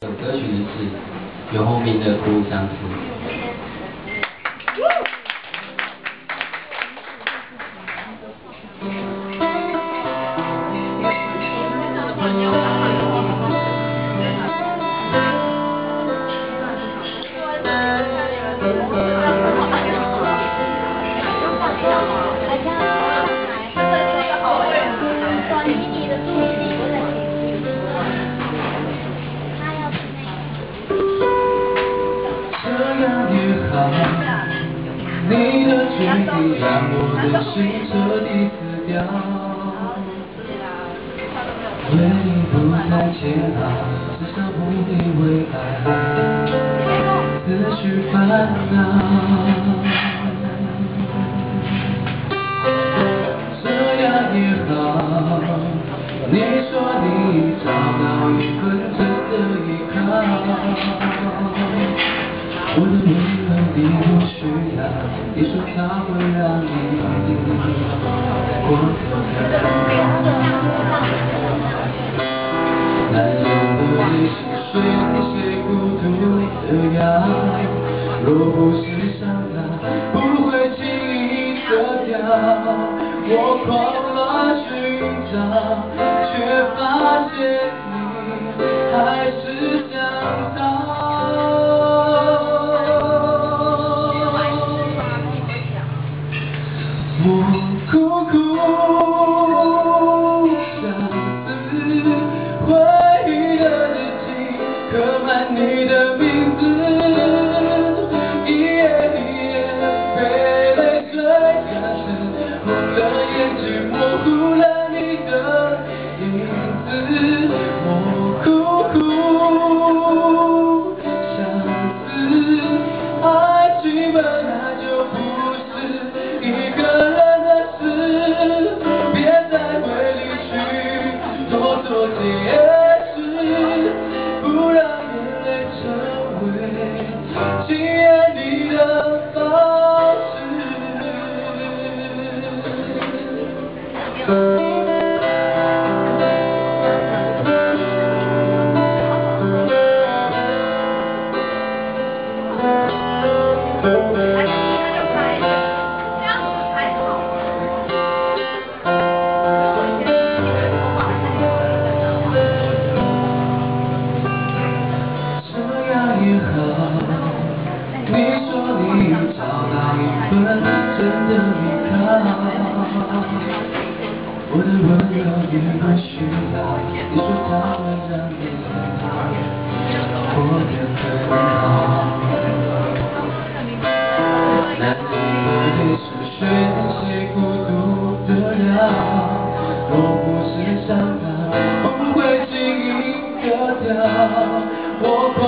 歌曲是游鸿明的《苦相思》。你的距离让我的心彻底死掉，回忆不再煎熬，至少不必为爱思绪烦恼。这样也好，你说你已找到一份真的依靠。我的温柔你不需要，你说它会让你过得更好。男人的理性睡些孤独的药，若不是伤他，不会轻易得掉。我狂乱寻找，却发现你还是想逃。我苦苦相思，回忆的日记刻满你的名字，一页一页被泪水压湿，红了眼睛，模糊了你的影子。我苦苦相思，爱情本来就不是一个人。别再为离去多做解释，不让眼泪成为纪念你的方式。你说你找到一份真的依靠，我的温柔你不需要，你说它会让你过得更好。男人的泪是宣泄孤独的药，若不是伤他，不会轻易得掉。我狂